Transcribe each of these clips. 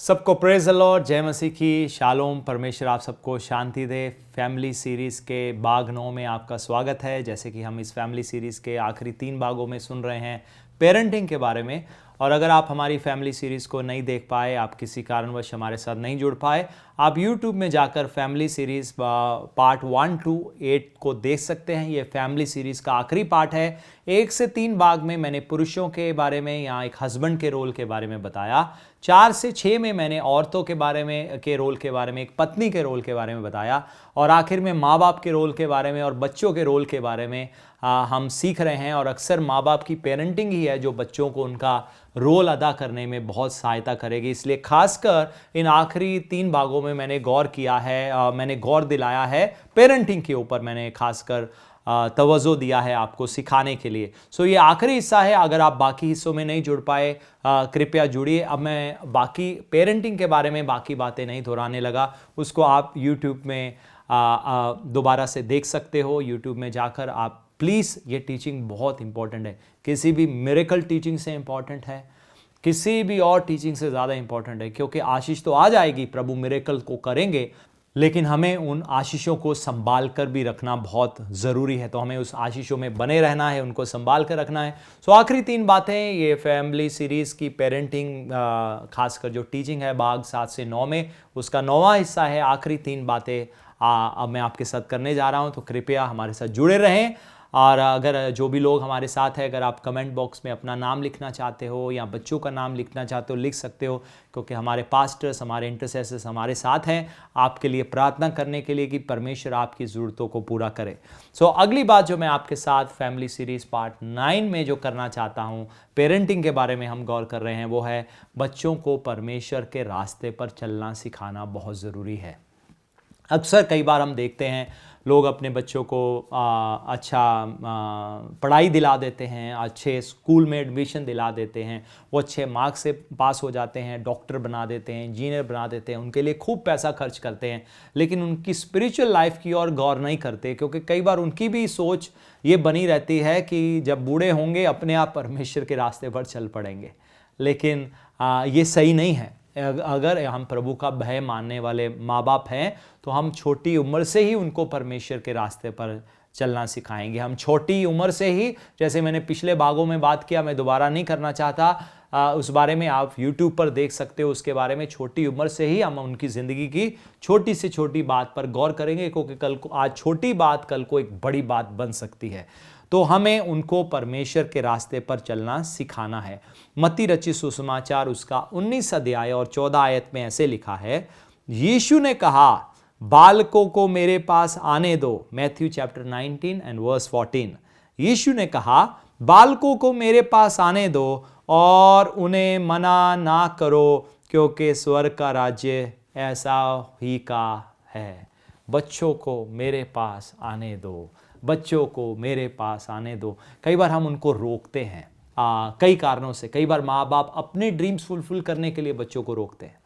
सबको praise the Lord, जय मसीह की, शालोम। परमेश्वर आप सबको शांति दे। फैमिली सीरीज़ के भाग 9 में आपका स्वागत है। जैसे कि हम इस फैमिली सीरीज़ के आखिरी 3 भागों में सुन रहे हैं पेरेंटिंग के बारे में। और अगर आप हमारी फैमिली सीरीज़ को नहीं देख पाए, आप किसी कारणवश हमारे साथ नहीं जुड़ पाए, आप YouTube में जाकर फैमिली सीरीज़ पार्ट 1 to 8 को देख सकते हैं। ये फैमिली सीरीज़ का आखिरी पार्ट है। 1 से 3 भाग में मैंने पुरुषों के बारे में या एक हस्बैंड के रोल के बारे में बताया। 4 से 6 में मैंने औरतों के बारे में के रोल के बारे में, एक पत्नी के रोल के बारे में बताया। और आखिर में माँ बाप के रोल के बारे में और बच्चों के रोल के बारे में हम सीख रहे हैं। और अक्सर माँ बाप की पेरेंटिंग ही है जो बच्चों को उनका रोल अदा करने में बहुत सहायता करेगी। इसलिए खासकर इन आखिरी 3 भागों में मैंने गौर किया है, मैंने गौर दिलाया है पेरेंटिंग के ऊपर। मैंने खासकर तवज्जो दिया है आपको सिखाने के लिए। सो ये आखिरी हिस्सा है। अगर आप बाकी हिस्सों में नहीं जुड़ पाए, कृपया जुड़िए। अब मैं बाकी पेरेंटिंग के बारे में बाकी बातें नहीं दोहराने लगा, उसको आप यूट्यूब में दोबारा से देख सकते हो। यूट्यूब में जाकर आप प्लीज़, ये टीचिंग बहुत इंपॉर्टेंट है। किसी भी मिरेकल टीचिंग से इंपॉर्टेंट है, किसी भी और टीचिंग से ज़्यादा इंपॉर्टेंट है। क्योंकि आशीष तो आ जाएगी, प्रभु मिरेकल को करेंगे, लेकिन हमें उन आशीषों को संभाल कर भी रखना बहुत ज़रूरी है। तो हमें उस आशीषों में बने रहना है, उनको संभाल कर रखना है। सो आखिरी 3 बातें ये फैमिली सीरीज़ की पेरेंटिंग, खासकर जो टीचिंग है भाग 7 से 9 में, उसका 9वां हिस्सा है। आखिरी 3 बातें अब मैं आपके साथ करने जा रहा हूँ। तो कृपया हमारे साथ जुड़े रहें। और अगर जो भी लोग हमारे साथ हैं, अगर आप कमेंट बॉक्स में अपना नाम लिखना चाहते हो या बच्चों का नाम लिखना चाहते हो, लिख सकते हो। क्योंकि हमारे पास्टर्स, हमारे इंटरसेसर्स हमारे साथ हैं आपके लिए प्रार्थना करने के लिए कि परमेश्वर आपकी ज़रूरतों को पूरा करे। सो अगली बात जो मैं आपके साथ फैमिली सीरीज़ पार्ट 9 में जो करना चाहता हूँ, पेरेंटिंग के बारे में हम गौर कर रहे हैं, वो है बच्चों को परमेश्वर के रास्ते पर चलना सिखाना बहुत ज़रूरी है। अक्सर कई बार हम देखते हैं लोग अपने बच्चों को अच्छा पढ़ाई दिला देते हैं, अच्छे स्कूल में एडमिशन दिला देते हैं, वो अच्छे मार्क्स से पास हो जाते हैं, डॉक्टर बना देते हैं, इंजीनियर बना देते हैं, उनके लिए खूब पैसा खर्च करते हैं, लेकिन उनकी स्पिरिचुअल लाइफ की ओर गौर नहीं करते। क्योंकि कई बार उनकी भी सोच ये बनी रहती है कि जब बूढ़े होंगे अपने आप परमेश्वर के रास्ते पर चल पड़ेंगे। लेकिन ये सही नहीं है। अगर हम प्रभु का भय मानने वाले माँ बाप हैं तो हम छोटी उम्र से ही उनको परमेश्वर के रास्ते पर चलना सिखाएंगे। हम छोटी उम्र से ही, जैसे मैंने पिछले भागों में बात किया, मैं दोबारा नहीं करना चाहता, उस बारे में आप YouTube पर देख सकते हो। उसके बारे में छोटी उम्र से ही हम उनकी ज़िंदगी की छोटी से छोटी बात पर गौर करेंगे, क्योंकि कल को आज छोटी बात कल को एक बड़ी बात बन सकती है। तो हमें उनको परमेश्वर के रास्ते पर चलना सिखाना है। मत्ती रचित सुसमाचार उसका 19 अध्याय और 14 आयत में ऐसे लिखा है, यीशु ने कहा, बालकों को मेरे पास आने दो। Matthew chapter 19 and verse 14। Yeshu ने कहा, बालकों को मेरे पास आने दो और उन्हें मना ना करो, क्योंकि स्वर्ग का राज्य ऐसा ही का है। बच्चों को मेरे पास आने दो, बच्चों को मेरे पास आने दो। कई बार हम उनको रोकते हैं कई कारणों से। कई बार माँ बाप अपने ड्रीम्स फुलफिल करने के लिए बच्चों को रोकते हैं,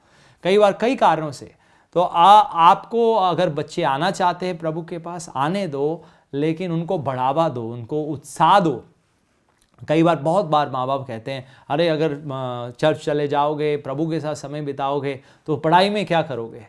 कई बार कई कारणों से। तो आपको अगर बच्चे आना चाहते हैं प्रभु के पास, आने दो, लेकिन उनको बढ़ावा दो, उनको उत्साह दो। कई बार, बहुत बार माँ बाप कहते हैं, अरे अगर चर्च चले जाओगे, प्रभु के साथ समय बिताओगे तो पढ़ाई में क्या करोगे।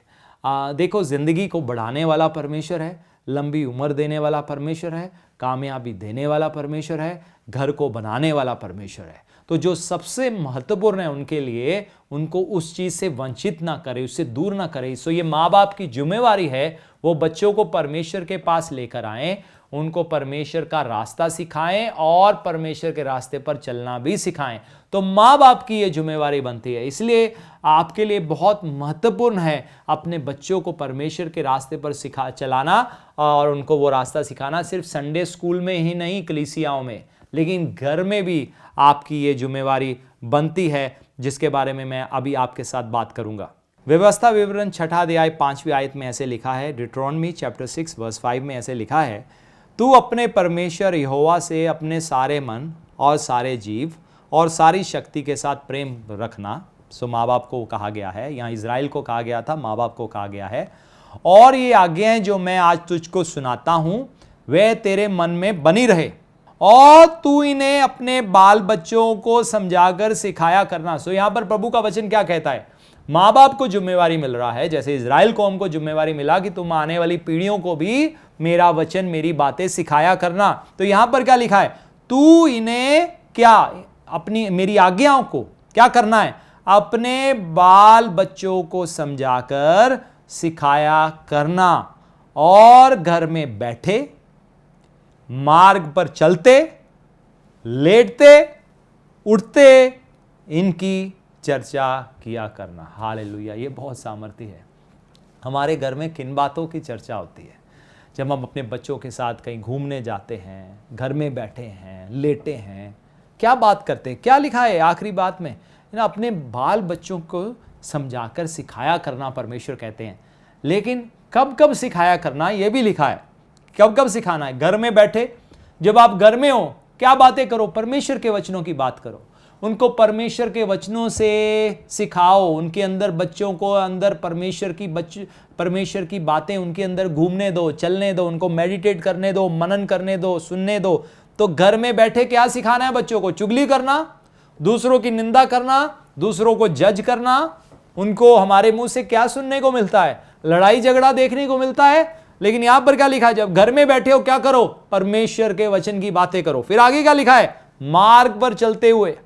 देखो, ज़िंदगी को बढ़ाने वाला परमेश्वर है, लंबी उम्र देने वाला परमेश्वर है, कामयाबी देने वाला परमेश्वर है, घर को बनाने वाला परमेश्वर है। तो जो सबसे महत्वपूर्ण है उनके लिए, उनको उस चीज़ से वंचित ना करे, उससे दूर ना करे। सो ये माँ बाप की जिम्मेवारी है, वो बच्चों को परमेश्वर के पास लेकर आएं, उनको परमेश्वर का रास्ता सिखाएं और परमेश्वर के रास्ते पर चलना भी सिखाएं। तो माँ बाप की ये जिम्मेवारी बनती है। इसलिए आपके लिए बहुत महत्वपूर्ण है अपने बच्चों को परमेश्वर के रास्ते पर चलाना और उनको वो रास्ता सिखाना। सिर्फ संडे स्कूल में ही नहीं, कलीसियाओं में, लेकिन घर में भी आपकी ये जिम्मेवारी बनती है, जिसके बारे में मैं अभी आपके साथ बात करूंगा। व्यवस्था विवरण 6 अध्याय 5वीं आयत में ऐसे लिखा है, डिट्रोनमी चैप्टर 6 वर्स 5 में ऐसे लिखा है, तू अपने परमेश्वर यहोवा से अपने सारे मन और सारे जीव और सारी शक्ति के साथ प्रेम रखना। सो माँ बाप को कहा गया है, यहाँ इज़राइल को कहा गया था, माँ बाप को कहा गया है। और ये आज्ञाएं जो मैं आज तुझको सुनाता हूँ, वे तेरे मन में बनी रहे और तू इन्हें अपने बाल बच्चों को समझाकर सिखाया करना। सो यहाँ पर प्रभु का वचन क्या कहता है, माँ बाप को जिम्मेवारी मिल रहा है, जैसे इजराइल कौम को जिम्मेवारी मिला कि तुम आने वाली पीढ़ियों को भी मेरा वचन, मेरी बातें सिखाया करना। तो यहां पर क्या लिखा है? तू इन्हें क्या, अपनी मेरी आज्ञाओं को क्या करना है? अपने बाल बच्चों को समझाकर सिखाया करना, और घर में बैठे, मार्ग पर चलते, लेटते, उठते इनकी चर्चा किया करना। हालेलुया, ये बहुत सामर्थ्य है। हमारे घर में किन बातों की चर्चा होती है? जब हम अपने बच्चों के साथ कहीं घूमने जाते हैं, घर में बैठे हैं, लेटे हैं, क्या बात करते हैं? क्या लिखा है आखिरी बात में? अपने बाल बच्चों को समझाकर सिखाया करना परमेश्वर कहते हैं। लेकिन कब कब सिखाया करना ये भी लिखा है। कब कब सिखाना है? घर में बैठे, जब आप घर में हो क्या बातें करो? परमेश्वर के वचनों की बात करो, उनको परमेश्वर के वचनों से सिखाओ, उनके अंदर, बच्चों को अंदर परमेश्वर की बातें उनके अंदर घूमने दो, चलने दो, उनको मेडिटेट करने दो, मनन करने दो, सुनने दो। तो घर में बैठे क्या सिखाना है बच्चों को? चुगली करना, दूसरों की निंदा करना, दूसरों को जज करना। उनको हमारे मुंह से क्या सुनने को मिलता है? लड़ाई झगड़ा देखने को मिलता है। लेकिन यहां पर क्या लिखा है? जब घर में बैठे हो क्या करो? परमेश्वर के वचन की बातें करो। फिर आगे क्या लिखा है? मार्ग पर चलते हुए,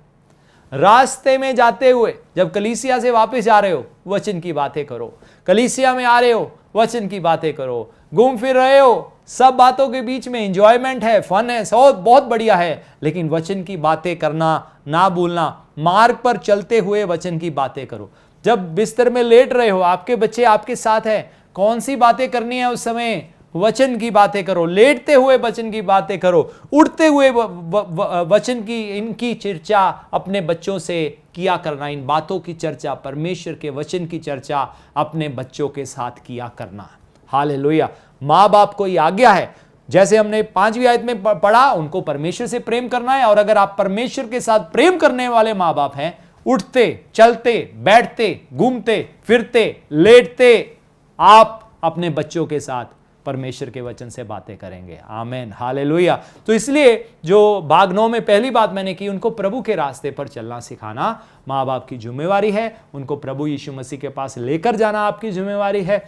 रास्ते में जाते हुए, जब कलीसिया से वापस जा रहे हो वचन की बातें करो, कलीसिया में आ रहे हो वचन की बातें करो, घूम फिर रहे हो, सब बातों के बीच में एंजॉयमेंट है, फन है, सब बहुत बढ़िया है, लेकिन वचन की बातें करना ना भूलना। मार्ग पर चलते हुए वचन की बातें करो। जब बिस्तर में लेट रहे हो, आपके बच्चे आपके साथ है, कौन सी बातें करनी है उस समय? वचन की बातें करो। लेटते हुए वचन की बातें करो, उठते हुए वचन की, इनकी चर्चा अपने बच्चों से किया करना। इन बातों की चर्चा, परमेश्वर के वचन की चर्चा अपने बच्चों के साथ किया करना। हालेलुया। माँ बाप को ये आज्ञा है, जैसे हमने 5वीं आयत में पढ़ा, उनको परमेश्वर से प्रेम करना है। और अगर आप परमेश्वर के साथ प्रेम करने वाले माँ बाप हैं, उठते, चलते, बैठते, घूमते फिरते, लेटते, आप अपने बच्चों के साथ परमेश्वर के वचन से बातें करेंगे। आमीन, हालेलुया। तो इसलिए जो भाग 9 में पहली बात मैंने की, उनको प्रभु के रास्ते पर चलना सिखाना माँ बाप की जिम्मेवारी है। उनको प्रभु यीशु मसीह के पास लेकर जाना आपकी जिम्मेवारी है।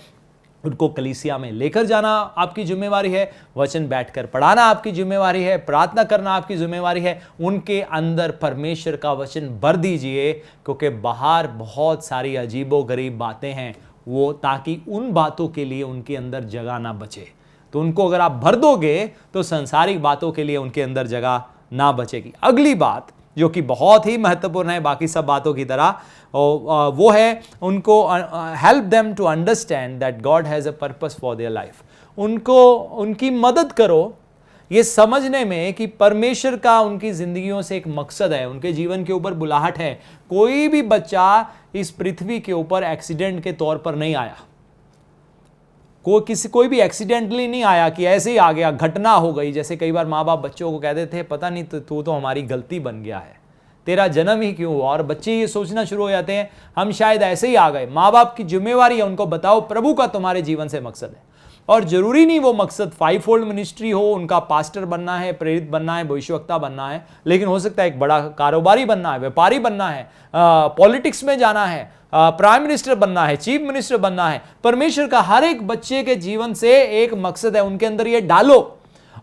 उनको कलीसिया में लेकर जाना आपकी जिम्मेवारी है। वचन बैठकर पढ़ाना आपकी जिम्मेवारी है। प्रार्थना करना आपकी जिम्मेवारी है। उनके अंदर परमेश्वर का वचन भर दीजिए, क्योंकि बाहर बहुत सारी अजीबोगरीब बातें हैं, वो ताकि उन बातों के लिए उनके अंदर जगह ना बचे। तो उनको अगर आप भर दोगे तो संसारिक बातों के लिए उनके अंदर जगह ना बचेगी। अगली बात जो कि बहुत ही महत्वपूर्ण है बाकी सब बातों की तरह, वो है उनको help them to understand that God has a purpose for their life. उनको उनकी मदद करो ये समझने में कि परमेश्वर का उनकी जिंदगियों से एक मकसद है, उनके जीवन के ऊपर बुलाहट है। कोई भी बच्चा इस पृथ्वी के ऊपर एक्सीडेंट के तौर पर नहीं आया। कोई भी एक्सीडेंटली नहीं आया कि ऐसे ही आ गया, घटना हो गई। जैसे कई बार माँ बाप बच्चों को कहते थे, पता नहीं तू तो हमारी गलती बन गया है, तेरा जन्म ही क्यों हुआ। और बच्चे ये सोचना शुरू हो जाते हैं हम शायद ऐसे ही आ गए। माँ बाप की जिम्मेवारी है उनको बताओ प्रभु का तुम्हारे जीवन से मकसद है। और जरूरी नहीं वो मकसद 5-fold मिनिस्ट्री हो, उनका पास्टर बनना है, प्रेरित बनना है, भविष्यवक्ता बनना है, लेकिन हो सकता है एक बड़ा कारोबारी बनना है, व्यापारी बनना है, पॉलिटिक्स में जाना है, प्राइम मिनिस्टर बनना है, चीफ मिनिस्टर बनना है। परमेश्वर का हर एक बच्चे के जीवन से एक मकसद है, उनके अंदर ये डालो।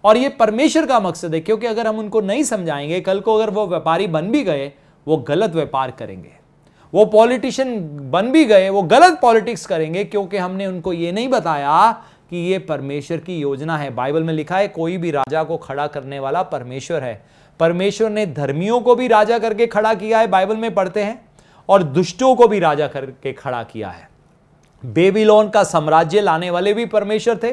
और ये परमेश्वर का मकसद है, क्योंकि अगर हम उनको नहीं समझाएंगे, कल को अगर वो व्यापारी बन भी गए वो गलत व्यापार करेंगे, वो पॉलिटिशियन बन भी गए वो गलत पॉलिटिक्स करेंगे, क्योंकि हमने उनको ये नहीं बताया कि ये परमेश्वर की योजना है। बाइबल में लिखा है कोई भी राजा को खड़ा करने वाला परमेश्वर है। परमेश्वर ने धर्मियों को भी राजा करके खड़ा किया है, बाइबल में पढ़ते हैं, और दुष्टों को भी राजा करके खड़ा किया है। बेबीलोन का साम्राज्य लाने वाले भी परमेश्वर थे,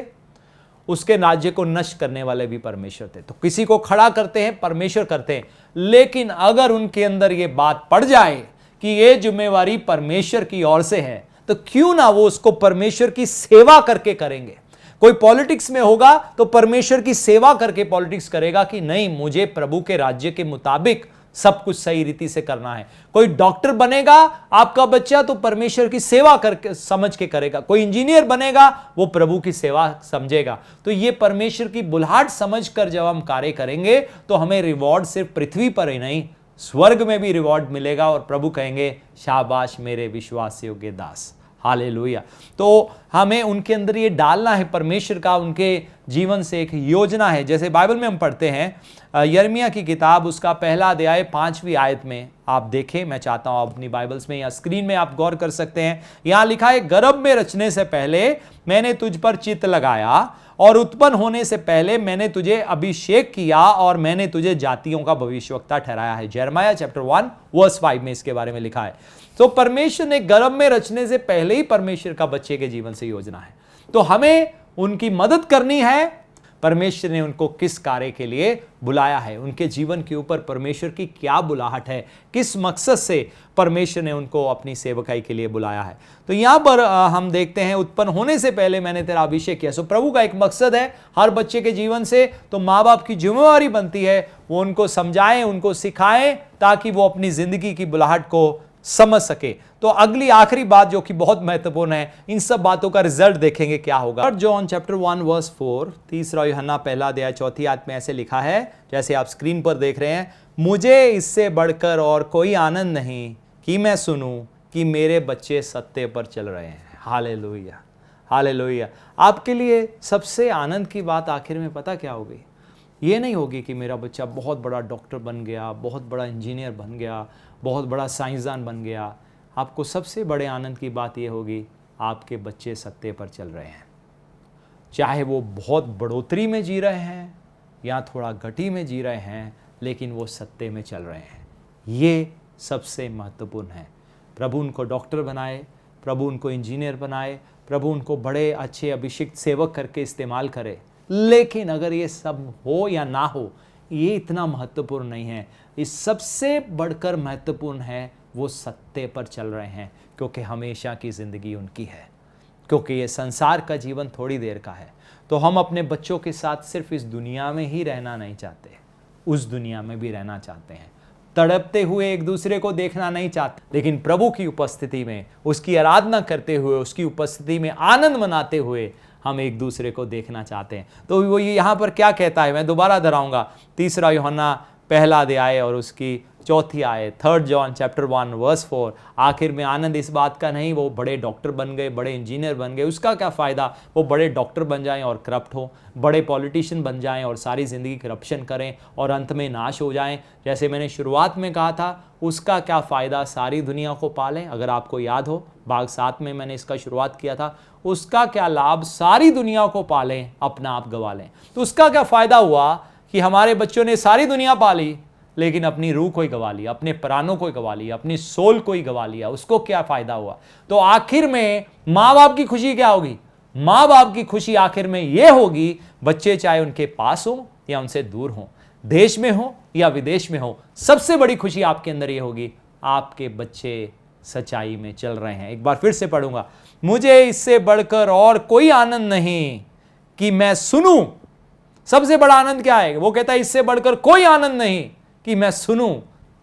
उसके राज्य को नष्ट करने वाले भी परमेश्वर थे। तो किसी को खड़ा करते हैं परमेश्वर करते हैं, लेकिन अगर उनके अंदर ये बात पड़ जाए कि ये जिम्मेवारी परमेश्वर की ओर से है, तो क्यों ना वो उसको परमेश्वर की सेवा करके करेंगे। कोई पॉलिटिक्स में होगा तो परमेश्वर की सेवा करके पॉलिटिक्स करेगा कि नहीं, मुझे प्रभु के राज्य के मुताबिक सब कुछ सही रीति से करना है। कोई डॉक्टर बनेगा आपका बच्चा तो परमेश्वर की सेवा करके समझ के करेगा। कोई इंजीनियर बनेगा वो प्रभु की सेवा समझेगा। तो ये परमेश्वर की बुलाहट समझकर जब हम कार्य करेंगे तो हमें रिवॉर्ड सिर्फ पृथ्वी पर ही नहीं, स्वर्ग में भी रिवॉर्ड मिलेगा और प्रभु कहेंगे शाबाश मेरे विश्वास योग्य दास। हालेलुया। तो हमें उनके अंदर ये डालना है, परमेश्वर का उनके जीवन से एक योजना है। जैसे बाइबल में हम पढ़ते हैं यिर्मयाह की किताब, उसका पहला अध्याय 5वीं आयत में आप देखें, मैं चाहता हूं अपनी बाइबल्स में या स्क्रीन में आप गौर कर सकते हैं। यहां लिखा है, गर्भ में रचने से पहले मैंने तुझ पर चित्त लगाया और उत्पन्न होने से पहले मैंने तुझे अभिषेक किया और मैंने तुझे जातियों का भविष्यवक्ता ठहराया है। यिर्मयाह चैप्टर 1 वर्स 5 में इसके बारे में लिखा है। तो परमेश्वर ने गर्भ में रचने से पहले ही परमेश्वर का बच्चे के जीवन से योजना है। तो हमें उनकी मदद करनी है। परमेश्वर ने उनको किस कार्य के लिए बुलाया है, उनके जीवन के ऊपर परमेश्वर की क्या बुलाहट है, किस मकसद से परमेश्वर ने उनको अपनी सेवकाई के लिए बुलाया है। तो यहां पर हम देखते हैं, उत्पन्न होने से पहले मैंने तेरा अभिषेक किया। सो प्रभु का एक मकसद है हर बच्चे के जीवन से। तो माँ बाप की जिम्मेवारी बनती है वो उनको समझाएं, उनको सिखाएं, ताकि वो अपनी जिंदगी की बुलाहट को समझ सके। तो अगली आखिरी बात जो कि बहुत महत्वपूर्ण है, इन सब बातों का रिजल्ट देखेंगे क्या होगा। जॉन चैप्टर 1 वर्स 4, तीसरा यूहन्ना पहला अध्याय 4वीं आयत में ऐसे लिखा है, जैसे आप स्क्रीन पर देख रहे हैं, मुझे इससे बढ़कर और कोई आनंद नहीं कि मैं सुनूं कि मेरे बच्चे सत्य पर चल रहे हैं। Hallelujah, hallelujah. आपके लिए सबसे आनंद की बात आखिर में पता क्या होगी? ये नहीं होगी कि मेरा बच्चा बहुत बड़ा डॉक्टर बन गया, बहुत बड़ा इंजीनियर बन गया, बहुत बड़ा साइंसदान बन गया। आपको सबसे बड़े आनंद की बात यह होगी, आपके बच्चे सत्य पर चल रहे हैं। चाहे वो बहुत बढ़ोतरी में जी रहे हैं या थोड़ा घटी में जी रहे हैं, लेकिन वो सत्य में चल रहे हैं। ये सबसे महत्वपूर्ण है। प्रभु उनको डॉक्टर बनाए, प्रभु उनको इंजीनियर बनाए, प्रभु उनको बड़े अच्छे अभिषिक्त सेवक करके इस्तेमाल करे, लेकिन अगर ये सब हो या ना हो, ये इतना महत्वपूर्ण नहीं है। इस सबसे बढ़कर महत्वपूर्ण है वो सत्य पर चल रहे हैं, क्योंकि हमेशा की जिंदगी उनकी है, क्योंकि ये संसार का जीवन थोड़ी देर का है। तो हम अपने बच्चों के साथ सिर्फ इस दुनिया में ही रहना नहीं चाहते, उस दुनिया में भी रहना चाहते हैं। तड़पते हुए एक दूसरे को देखना नहीं चाहते, लेकिन प्रभु की उपस्थिति में, उसकी आराधना करते हुए, उसकी उपस्थिति में आनंद मनाते हुए हम एक दूसरे को देखना चाहते हैं। तो वो यहाँ पर क्या कहता है, मैं दोबारा दोहराऊंगा, तीसरा यूहन्ना पहला अध्याय और उसकी 4वीं आयत, 3 जॉन चैप्टर 1 वर्स 4। आखिर में आनंद इस बात का नहीं वो बड़े डॉक्टर बन गए, बड़े इंजीनियर बन गए, उसका क्या फ़ायदा, वो बड़े डॉक्टर बन जाएं और करप्ट हो, बड़े पॉलिटिशियन बन जाएं और सारी ज़िंदगी करप्शन करें और अंत में नाश हो जाएं। जैसे मैंने शुरुआत में कहा था, उसका क्या फ़ायदा सारी दुनिया को पालें। अगर आपको याद हो, भाग 7 में मैंने इसका शुरुआत किया था, उसका क्या लाभ सारी दुनिया को पालें, अपना आप गवा लें। तो उसका क्या फ़ायदा हुआ कि हमारे बच्चों ने सारी दुनिया पाली, लेकिन अपनी रूह को ही गवा लिया, अपने प्राणों को ही गवा लिया, अपनी सोल को ही गवा लिया। उसको क्या फायदा हुआ? तो आखिर में माँ बाप की खुशी क्या होगी? माँ बाप की खुशी आखिर में यह होगी, बच्चे चाहे उनके पास हो या उनसे दूर हो, देश में हो या विदेश में हो, सबसे बड़ी खुशी आपके अंदर यह होगी, आपके बच्चे सच्चाई में चल रहे हैं। एक बार फिर से पढ़ूंगा, मुझे इससे बढ़कर और कोई आनंद नहीं कि मैं सुनूं। सबसे बड़ा आनंद क्या है? वो कहता है इससे बढ़कर कोई आनंद नहीं कि मैं सुनूं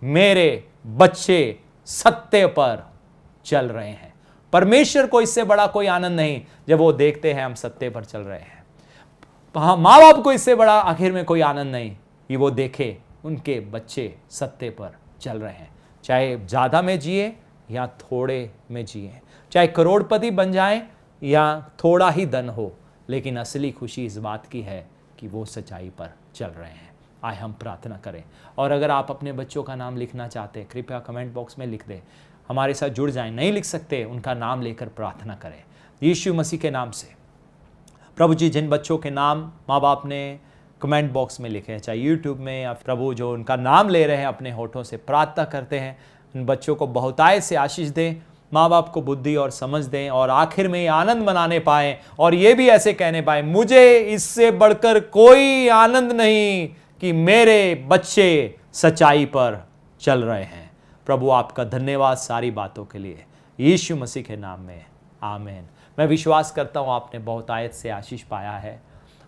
मेरे बच्चे सत्य पर चल रहे हैं। परमेश्वर को इससे बड़ा कोई आनंद नहीं जब वो देखते हैं हम सत्य पर चल रहे हैं। माँ बाप को इससे बड़ा आखिर में कोई आनंद नहीं कि वो देखे उनके बच्चे सत्य पर चल रहे हैं। चाहे ज्यादा में जिए या थोड़े में जिए, चाहे करोड़पति बन जाएं या थोड़ा ही धन हो, लेकिन असली खुशी इस बात की है कि वो सच्चाई पर चल रहे हैं। आए हम प्रार्थना करें। और अगर आप अपने बच्चों का नाम लिखना चाहते हैं, कृपया कमेंट बॉक्स में लिख दें, हमारे साथ जुड़ जाएं। नहीं लिख सकते, उनका नाम लेकर प्रार्थना करें यीशु मसीह के नाम से। प्रभु जी, जिन बच्चों के नाम माँ बाप ने कमेंट बॉक्स में लिखे हैं, चाहे यूट्यूब में, या प्रभु जो उनका नाम ले रहे हैं अपने होठों से, प्रार्थना करते हैं उन बच्चों को बहुतायत से आशीष दें, माँ बाप को बुद्धि और समझ दें, और आखिर में आनंद मनाने पाएं और ये भी ऐसे कहने पाएं, मुझे इससे बढ़कर कोई आनंद नहीं कि मेरे बच्चे सच्चाई पर चल रहे हैं। प्रभु आपका धन्यवाद सारी बातों के लिए, यीशु मसीह के नाम में, आमीन। मैं विश्वास करता हूँ आपने बहुतायत से आशीष पाया है,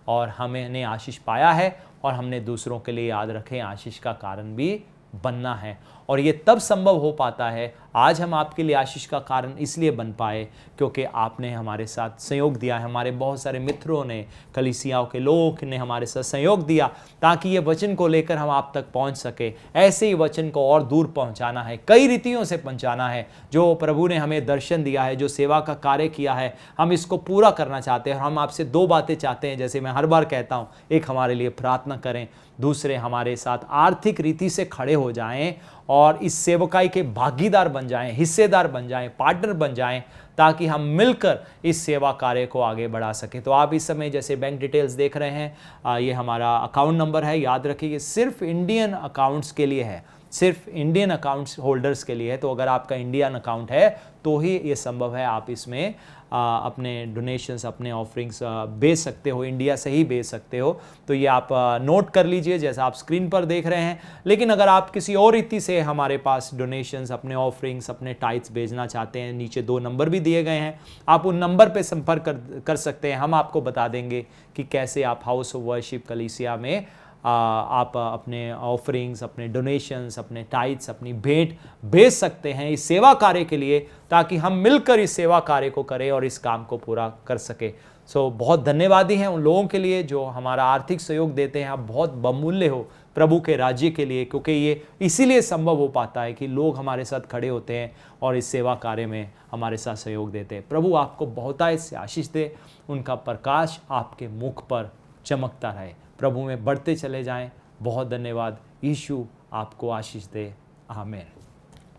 और हमने आशीष पाया है और हमने दूसरों के लिए याद रखें आशीष का कारण भी बनना है। और ये तब संभव हो पाता है आज हम आपके लिए आशीष का कारण इसलिए बन पाए क्योंकि आपने हमारे साथ सहयोग दिया है। हमारे बहुत सारे मित्रों ने, कलीसियाओं के लोग ने हमारे साथ सहयोग दिया ताकि ये वचन को लेकर हम आप तक पहुंच सके। ऐसे ही वचन को और दूर पहुंचाना है, कई रीतियों से पहुंचाना है। जो प्रभु ने हमें दर्शन दिया है, जो सेवा का कार्य किया है, हम इसको पूरा करना चाहते हैं। हम आपसे दो बातें चाहते हैं, जैसे मैं हर बार कहता हूं, एक हमारे लिए प्रार्थना करें, दूसरे हमारे साथ आर्थिक रीति से खड़े हो जाएं और इस सेवकाई के भागीदार बन जाएं, हिस्सेदार बन जाएं, पार्टनर बन जाएं, ताकि हम मिलकर इस सेवा कार्य को आगे बढ़ा सकें। तो आप इस समय जैसे बैंक डिटेल्स देख रहे हैं, ये हमारा अकाउंट नंबर है, याद रखिए सिर्फ इंडियन अकाउंट्स के लिए है, सिर्फ इंडियन अकाउंट्स होल्डर्स के लिए है। तो अगर आपका इंडियन अकाउंट है तो ही ये संभव है, आप इसमें अपने डोनेशंस, अपने ऑफरिंग्स भेज सकते हो, इंडिया से ही भेज सकते हो। तो ये आप नोट कर लीजिए जैसा आप स्क्रीन पर देख रहे हैं। लेकिन अगर आप किसी और रीति से हमारे पास डोनेशंस, अपने ऑफरिंग्स, अपने टाइट्स भेजना चाहते हैं, नीचे 2 नंबर भी दिए गए हैं, आप उन नंबर पे संपर्क कर सकते हैं। हम आपको बता देंगे कि कैसे आप हाउस ऑफ वर्शिप कलीसिया में आप अपने ऑफरिंग्स, अपने डोनेशंस, अपने टाइट्स, अपनी भेंट भेज सकते हैं इस सेवा कार्य के लिए, ताकि हम मिलकर इस सेवा कार्य को करें और इस काम को पूरा कर सके। बहुत धन्यवादी हैं उन लोगों के लिए जो हमारा आर्थिक सहयोग देते हैं। आप बहुत बहुमूल्य हो प्रभु के राज्य के लिए, क्योंकि ये इसीलिए संभव हो पाता है कि लोग हमारे साथ खड़े होते हैं और इस सेवा कार्य में हमारे साथ सहयोग देते हैं। प्रभु आपको बहुतायत से आशीष दे, उनका प्रकाश आपके मुख पर चमकता रहे, प्रभु में बढ़ते चले जाएं। बहुत धन्यवाद। यीशु आपको आशीष दे। आमीन।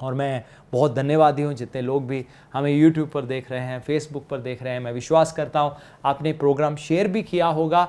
और मैं बहुत धन्यवादी हूँ जितने लोग भी हमें YouTube पर देख रहे हैं, Facebook पर देख रहे हैं। मैं विश्वास करता हूँ आपने प्रोग्राम शेयर भी किया होगा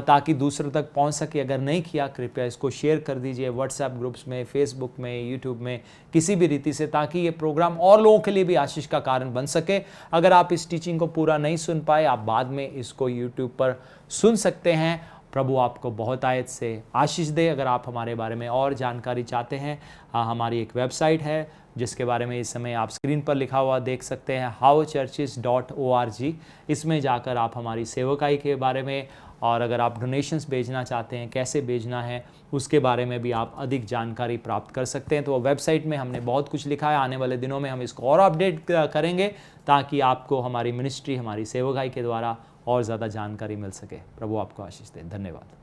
ताकि दूसरों तक पहुँच सके। अगर नहीं किया, कृपया इसको शेयर कर दीजिए व्हाट्सएप ग्रुप्स में, Facebook में, YouTube में, किसी भी रीति से, ताकि ये प्रोग्राम और लोगों के लिए भी आशीष का कारण बन सके। अगर आप इस टीचिंग को पूरा नहीं सुन पाए, आप बाद में इसको YouTube पर सुन सकते हैं। प्रभु आपको बहुत आयत से आशीष दे। अगर आप हमारे बारे में और जानकारी चाहते हैं, हमारी एक वेबसाइट है जिसके बारे में इस समय आप स्क्रीन पर लिखा हुआ देख सकते हैं, howchurches.org। इसमें जाकर आप हमारी सेवकाई के बारे में, और अगर आप डोनेशंस भेजना चाहते हैं, कैसे भेजना है, उसके बारे में भी आप अधिक जानकारी प्राप्त कर सकते हैं। तो वेबसाइट में हमने बहुत कुछ लिखा है। आने वाले दिनों में हम इसको और अपडेट करेंगे ताकि आपको हमारी मिनिस्ट्री, हमारी सेवकाई के द्वारा और ज़्यादा जानकारी मिल सके। प्रभु आपको आशीष दे। धन्यवाद।